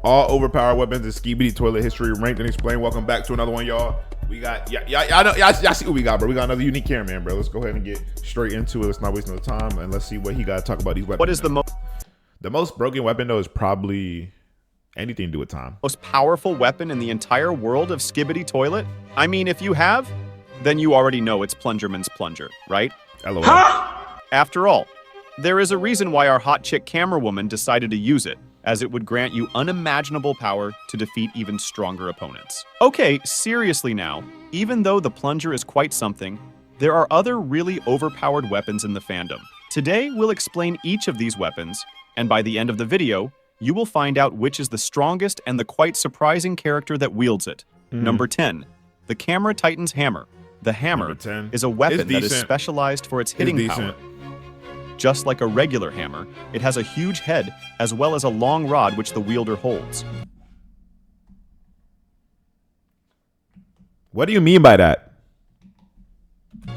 All overpowered weapons in Skibidi toilet history, ranked and explained. Welcome back to another one, y'all. We got, y'all see what we got, bro. We got another unique cameraman, bro. Let's go ahead and get straight into it. Let's not waste no time, and let's see what he got to talk about these weapons. What is the most broken weapon, though, is probably anything to do with time. Most powerful weapon in the entire world of Skibidi toilet? I mean, if you have, then you already know it's Plungerman's Plunger, right? LOL. After all, there is a reason why our hot chick camera woman decided to use it, as it would grant you unimaginable power to defeat even stronger opponents. Okay, seriously now, even though the plunger is quite something, there are other really overpowered weapons in the fandom. Today, we'll explain each of these weapons, and by the end of the video, you will find out which is the strongest and the quite surprising character that wields it. Number 10, the Camera Titan's Hammer. The hammer is a weapon that is specialized for its hitting power. Just like a regular hammer, it has a huge head as well as a long rod which the wielder holds. What do you mean by that?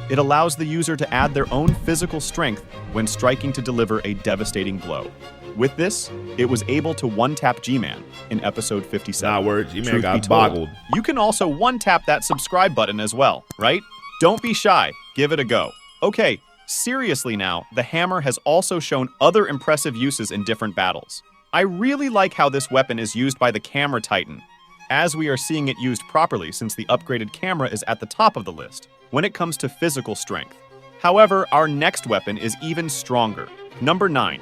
It allows the user to add their own physical strength when striking to deliver a devastating blow. With this, it was able to one-tap G-Man in episode 57. Nah, word, G-Man got boggled. You can also one-tap that subscribe button as well, right? Don't be shy, give it a go. Okay, seriously now, the hammer has also shown other impressive uses in different battles. I really like how this weapon is used by the Camera Titan, as we are seeing it used properly since the upgraded camera is at the top of the list when it comes to physical strength. However, our next weapon is even stronger. Number 9,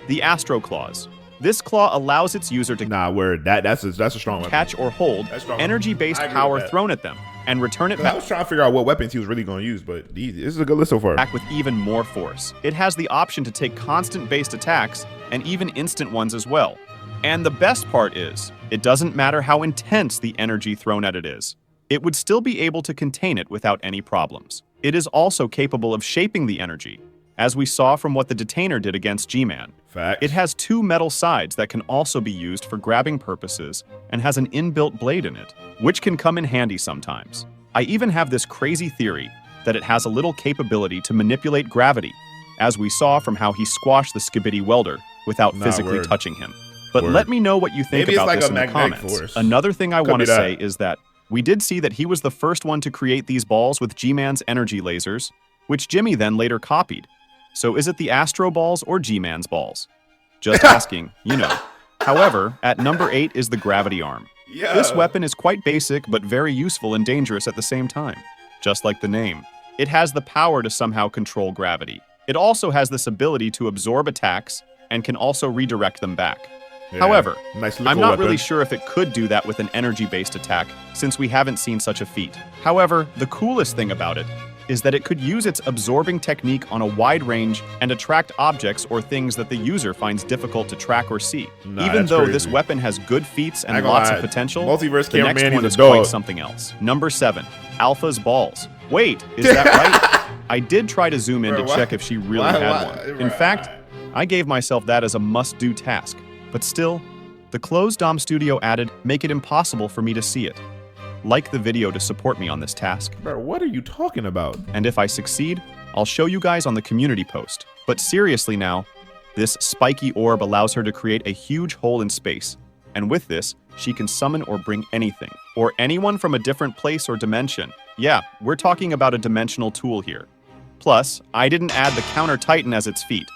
the Astro Claws. This claw allows its user to that's a strong weapon. Catch or hold energy-based power thrown at them and return it back. I was trying to figure out what weapons he was really going to use, but this is a good list so far. Back with even more force. It has the option to take constant-based attacks and even instant ones as well. And the best part is, it doesn't matter how intense the energy thrown at it is. It would still be able to contain it without any problems. It is also capable of shaping the energy, as we saw from what the Detainer did against G-Man. It has 2 metal sides that can also be used for grabbing purposes and has an inbuilt blade in it, which can come in handy sometimes. I even have this crazy theory that it has a little capability to manipulate gravity, as we saw from how he squashed the Skibidi welder without physically touching him. But let me know what you think about this in the comments. Another thing I want to say is that we did see that he was the first one to create these balls with G-Man's energy lasers, which Jimmy then later copied. So is it the Astro balls or G-Man's balls? Just asking, you know. However, at number 8 is the Gravity Arm. This weapon is quite basic but very useful and dangerous at the same time. Just like the name. It has the power to somehow control gravity. It also has this ability to absorb attacks and can also redirect them back. However, I'm not really sure if it could do that with an energy-based attack, since we haven't seen such a feat. However, the coolest thing about it is that it could use its absorbing technique on a wide range and attract objects or things that the user finds difficult to track or see. Even though this weapon has good feats and lots of potential, the next one is quite something else. Number 7, Alpha's Balls. Wait, is that right? I did try to zoom in to check if she really had one. In fact, I gave myself that as a must-do task. But still, the closed DOM studio added, make it impossible for me to see it. Like the video to support me on this task. Bro, what are you talking about? And if I succeed, I'll show you guys on the community post. But seriously now, this spiky orb allows her to create a huge hole in space. And with this, she can summon or bring anything, or anyone from a different place or dimension. Yeah, we're talking about a dimensional tool here. Plus, I didn't add the Counter Titan as its feat.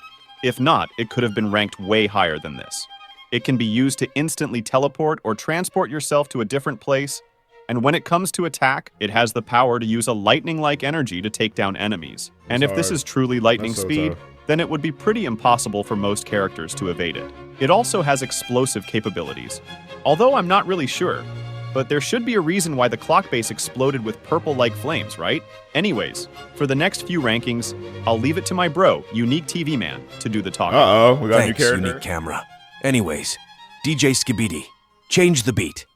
If not, it could have been ranked way higher than this. It can be used to instantly teleport or transport yourself to a different place, and when it comes to attack, it has the power to use a lightning-like energy to take down enemies. And if this is truly lightning speed, then it would be pretty impossible for most characters to evade it. It also has explosive capabilities, although I'm not really sure, but there should be a reason why the clock base exploded with purple-like flames, right? Anyways, for the next few rankings, I'll leave it to my bro, Unique TV Man, to do the talking. We got a new character. Unique Camera. Anyways, DJ Skibidi, change the beat.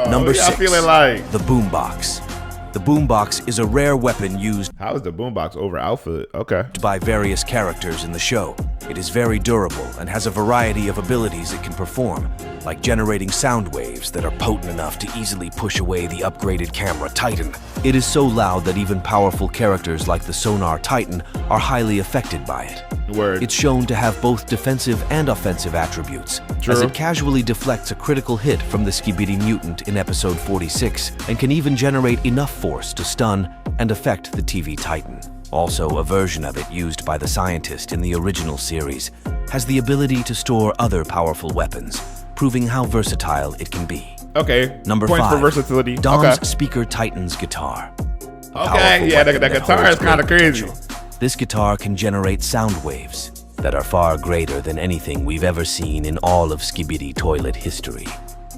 Number 6, the Boombox. The Boombox is a rare weapon used How is the Boombox over Alpha? Okay. by various characters in the show. It is very durable and has a variety of abilities it can perform. like generating sound waves that are potent enough to easily push away the upgraded camera Titan. It is so loud that even powerful characters like the Sonar Titan are highly affected by it. Word. It's shown to have both defensive and offensive attributes, True. as it casually deflects a critical hit from the Skibidi mutant in episode 46 and can even generate enough force to stun and affect the TV Titan. Also, a version of it used by the scientist in the original series has the ability to store other powerful weapons, proving how versatile it can be. Okay. Number Points 5. for versatility. Dom's Okay. Speaker Titan's guitar. A Okay, powerful yeah, the weapon that guitar holds is kinda great crazy. potential. This guitar can generate sound waves that are far greater than anything we've ever seen in all of Skibidi toilet history.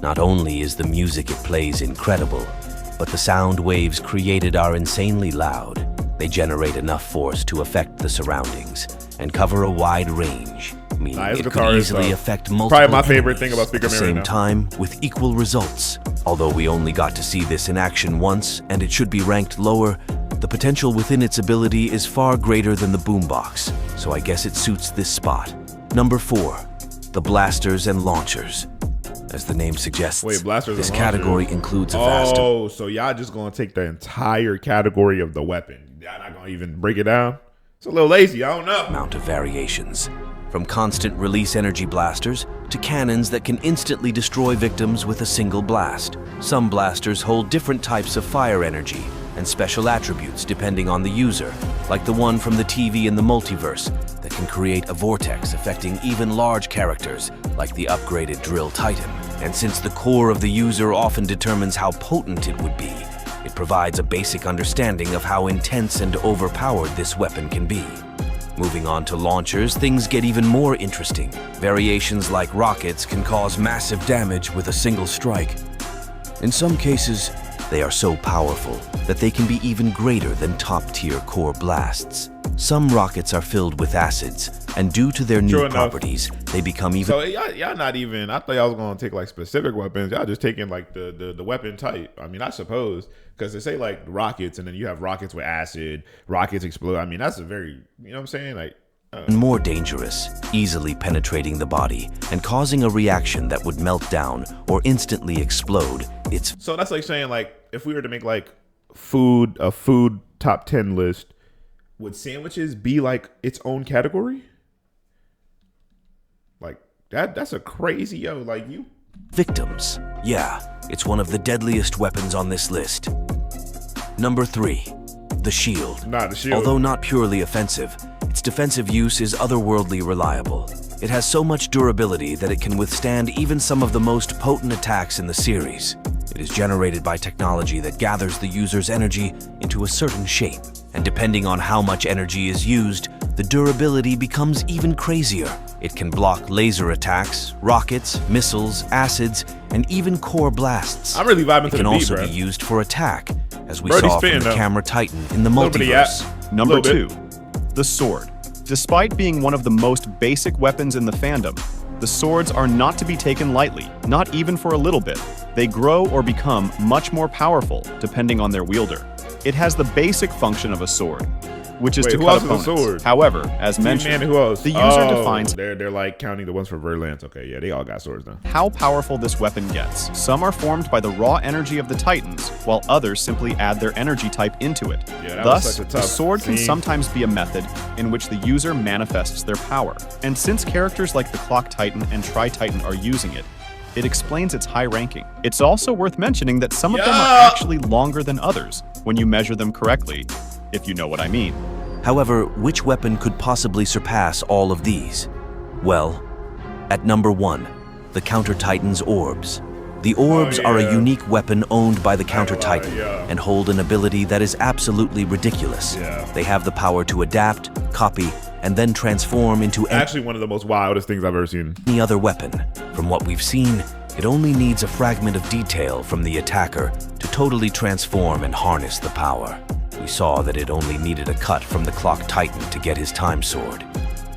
Not only is the music it plays incredible, but the sound waves created are insanely loud. They generate enough force to affect the surroundings and cover a wide range, meaning Nah, his it guitar could is, easily affect multiple probably my favorite enemies thing about Speaker at the Man right same now. time with equal results. Although we only got to see this in action once and it should be ranked lower, the potential within its ability is far greater than the boombox, so I guess it suits this spot. Number 4, the blasters and launchers. As the name suggests, Wait, blasters this and launchers. category includes a vast Oh, so y'all just gonna take the entire category of the weapon. Y'all not gonna even break it down? It's a little lazy, I don't know. amount of variations. From constant release energy blasters to cannons that can instantly destroy victims with a single blast. Some blasters hold different types of fire energy and special attributes depending on the user, like the one from the TV in the multiverse that can create a vortex affecting even large characters like the upgraded Drill Titan. And since the core of the user often determines how potent it would be, it provides a basic understanding of how intense and overpowered this weapon can be. Moving on to launchers, things get even more interesting. Variations like rockets can cause massive damage with a single strike. In some cases, they are so powerful that they can be even greater than top-tier core blasts. Some rockets are filled with acids, and due to their True new enough. properties, they become even So y'all not even, I thought y'all was gonna take like specific weapons. Y'all just taking like the weapon type. I mean, I suppose, because they say like rockets and then you have rockets with acid, rockets explode. I mean, that's a very, you know what I'm saying? Like, more dangerous, easily penetrating the body and causing a reaction that would melt down or instantly explode. It's so that's like saying like, if we were to make like a food top 10 list, would sandwiches be like its own category? Like that's a crazy, like you. victims. Yeah, it's one of the deadliest weapons on this list. Number 3, the shield. Nah, the shield. Although not purely offensive, its defensive use is otherworldly reliable. It has so much durability that it can withstand even some of the most potent attacks in the series. It is generated by technology that gathers the user's energy into a certain shape, and depending on how much energy is used, the durability becomes even crazier. It can block laser attacks, rockets, missiles, acids, and even core blasts. I'm really vibing It to can the beat, also bro. be used for attack, as we Brody's saw from spitting, the though. camera Titan in the Little bit of yap. multiverse. Number Little 2, the sword. Despite being one of the most basic weapons in the fandom, the swords are not to be taken lightly, not even for a little bit. They grow or become much more powerful depending on their wielder. It has the basic function of a sword, which is Wait, to who got else is a opponents. sword? However, as mentioned, Man, who else? the user Oh, defines They're like counting the ones for Verlance. Okay, yeah, they all got swords now. how powerful this weapon gets. Some are formed by the raw energy of the Titans, while others simply add their energy type into it. Yeah, that was Thus, such a the tough sword can scene. sometimes be a method in which the user manifests their power. And since characters like the Clock Titan and Tri-Titan are using it, it explains its high ranking. It's also worth mentioning that some of them are Yeah. actually longer than others when you measure them correctly, if you know what I mean. However, which weapon could possibly surpass all of these? Well, at number 1, the Counter Titan's orbs. The orbs are yeah. a unique weapon owned by the Counter gonna lie, Titan yeah. and hold an ability that is absolutely ridiculous. Yeah. They have the power to adapt, copy, and then transform into Actually, one of the most wildest things I've ever seen. any other weapon. From what we've seen, it only needs a fragment of detail from the attacker to totally transform and harness the power. We saw that it only needed a cut from the Clock Titan to get his time sword.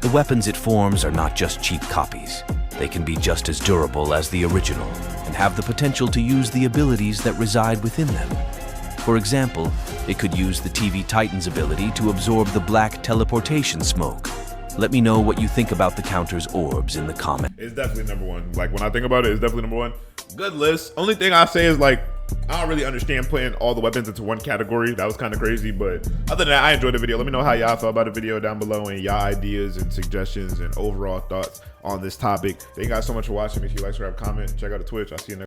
The weapons it forms are not just cheap copies. They can be just as durable as the original and have the potential to use the abilities that reside within them. For example, it could use the TV Titan's ability to absorb the black teleportation smoke. Let me know what you think about the counter's orbs in the comments. It's definitely number one. Like, when I think about it, it's definitely number one. Good list. Only thing I say is, like, I don't really understand putting all the weapons into one category. That was kind of crazy, but other than that, I enjoyed the video. Let me know how y'all felt about the video down below and y'all ideas and suggestions and overall thoughts on this topic. Thank you guys so much for watching. Make sure you like, subscribe, comment, check out the Twitch. I'll see you next